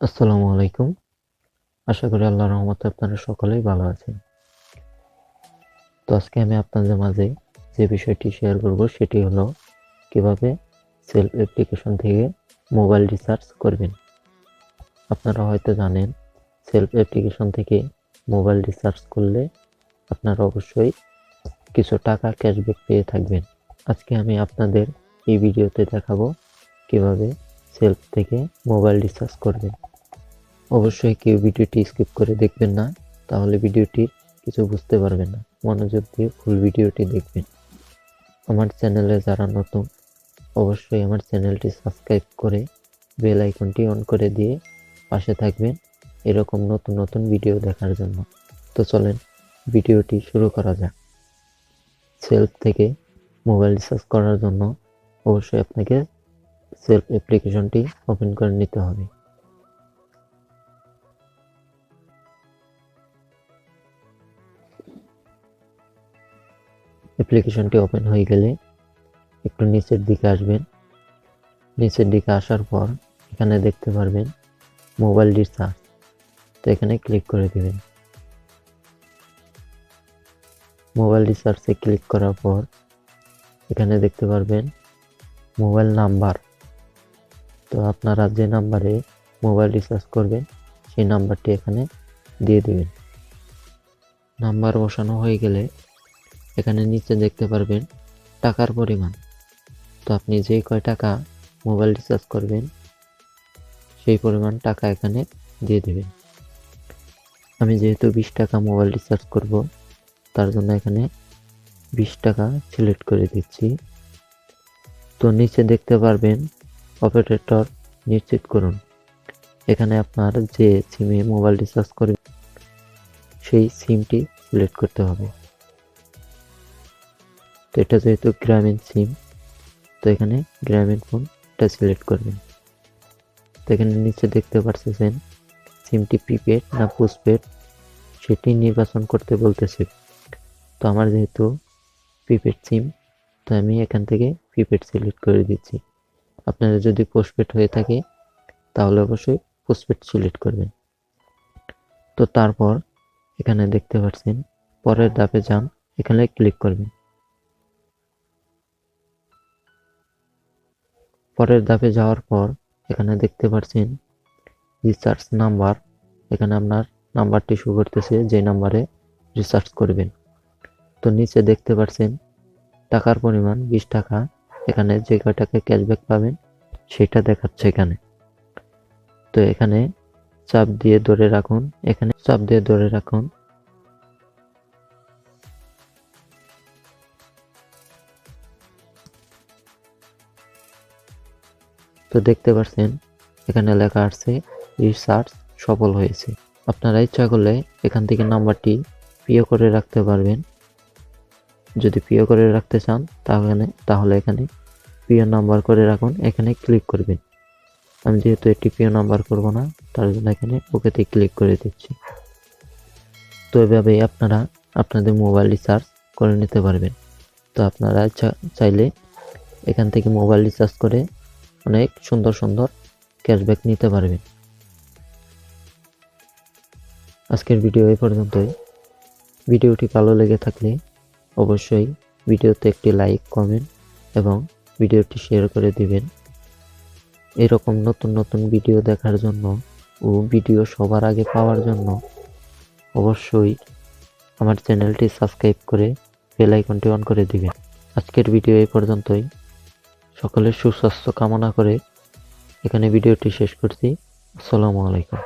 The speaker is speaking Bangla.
আসসালামু আলাইকুম। আশা করি আল্লাহর রহমতে আপনারা সকলেই ভালো আছেন। তো আজকে আমি আপনাদের মাঝে যে বিষয়টি শেয়ার করব সেটি হলো কিভাবে সেলফ অ্যাপ্লিকেশন থেকে মোবাইল রিচার্জ করবেন। আপনারা হয়তো জানেন সেলফ অ্যাপ্লিকেশন থেকে মোবাইল রিচার্জ করলে আপনারা অবশ্যই কিছু টাকা ক্যাশব্যাক পেয়ে থাকবেন। আজকে আমি আপনাদের এই ভিডিওতে দেখাবো কিভাবে সেলফ থেকে মোবাইল রিচার্জ করবেন। অবশ্যই কেউ ভিডিওটি স্কিপ করে দেখবেন না, তাহলে ভিডিওটির কিছু বুঝতে পারবেন না। মনোযোগ দিয়ে ফুল ভিডিওটি দেখবেন। আমার চ্যানেলে যারা নতুন, অবশ্যই আমার চ্যানেলটি সাবস্ক্রাইব করে বেল আইকনটি অন করে দিয়ে পাশে থাকবেন এরকম নতুন নতুন ভিডিও দেখার জন্য। তো চলেন ভিডিওটি শুরু করা যাক। সেলফ থেকে মোবাইল রিচার্জ করার জন্য অবশ্যই আপনাকে সেলফ অ্যাপ্লিকেশনটি ওপেন করে নিতে হবে। অ্যাপ্লিকেশনটি ওপেন হয়ে গেলে একটু নিচের দিকে আসবেন। নিচের দিকে আসার পর এখানে দেখতে পারবেন মোবাইল রিচার্জ, তো এখানে ক্লিক করে দিবেন। মোবাইল রিচার্জে ক্লিক করার পর এখানে দেখতে পারবেন মোবাইল নাম্বার, তো আপনারা যে নাম্বারে মোবাইল রিচার্জ করবেন সেই নাম্বারটি এখানে দিয়ে দিবেন। নাম্বার বসানো হয়ে গেলে এখানে নিচে দেখতে পারবেন টাকার পরিমাণ, তো আপনি যে কয় টাকা মোবাইল রিচার্জ করবেন সেই পরিমাণ টাকা এখানে দিয়ে দিবেন। আমি যেহেতু 20 টাকা মোবাইল রিচার্জ করব, তার জন্য এখানে 20 টাকা সিলেক্ট করে দিচ্ছি। তো নিচে দেখতে পারবেন অপারেটর নিশ্চিত করুন, এখানে আপনার যে সিমে মোবাইল রিচার্জ করবেন সেই সিমটি সিলেক্ট করতে হবে। তো এটা যেহেতু গ্রামীণ সিম, তো এখানে গ্রামীণ ফোনটা সিলেক্ট করবেন। তো এখানে নিচে দেখতে পাচ্ছেন সিমটি প্রিপেড না পোস্টপেড সেটি নির্বাচন করতে বলতেছে। তো আমার যেহেতু প্রিপেড সিম, তো আমি এখান থেকে প্রিপেড সিলেক্ট করে দিচ্ছি। আপনারা যদি পোস্টপেড হয়ে থাকে তাহলে অবশ্যই পোস্টপেড সিলেক্ট করবেন। তো তারপর এখানে দেখতে পাচ্ছেন পরের ধাপে যান, এখানে ক্লিক করবেন। পরের ধাপে যাওয়ার পর এখানে দেখতে পাচ্ছেন রিচার্জ নাম্বার, এখানে আপনার নাম্বারটি শো করতেছে যে নাম্বারে রিচার্জ করবেন। তো নিচে দেখতে পাচ্ছেন টাকার পরিমাণ 20 টাকা, এখানে যে কয় টাকা ক্যাশব্যাক পাবেন সেটা দেখাচ্ছে এখানে। তো এখানে চাপ দিয়ে ধরে রাখুন, এখানে চাপ দিয়ে ধরে রাখুন। তো দেখতে পাচ্ছেন এখানে লেখা আছে রিচার্জ সফল হয়েছে। আপনারা ইচ্ছা করলে এখান থেকে নাম্বারটি প্রিয় করে রাখতে পারবেন। যদি প্রিয় করে রাখতে চান তাহলে এখানে প্রিয় নাম্বার করে রাখুন, এখানে ক্লিক করবেন। আমি যেহেতু এটি প্রিয় নাম্বার করব না, তার জন্য এখানে ওকেতে ক্লিক করে দিচ্ছি। তো এভাবেই আপনারা আপনাদের মোবাইল রিচার্জ করে নিতে পারবেন। তো আপনারা চাইলে এখান থেকে মোবাইল রিচার্জ করে অনেক সুন্দর সুন্দর ক্যাশব্যাক নিতে পারবেন। আজকের ভিডিও এই পর্যন্তই। ভিডিওটি ভালো লেগে থাকলে অবশ্যই ভিডিওতে একটি লাইক, কমেন্ট এবং ভিডিওটি শেয়ার করে দিবেন। এরকম নতুন নতুন ভিডিও দেখার জন্য ও ভিডিও সবার আগে পাওয়ার জন্য অবশ্যই আমার চ্যানেলটি সাবস্ক্রাইব করে বেল আইকনটি অন করে দিবেন। আজকের ভিডিও এই পর্যন্তই। সকলের সুস্বাস্থ্য কামনা করে এখানে ভিডিওটি শেষ করছি। আসসালামু আলাইকুম।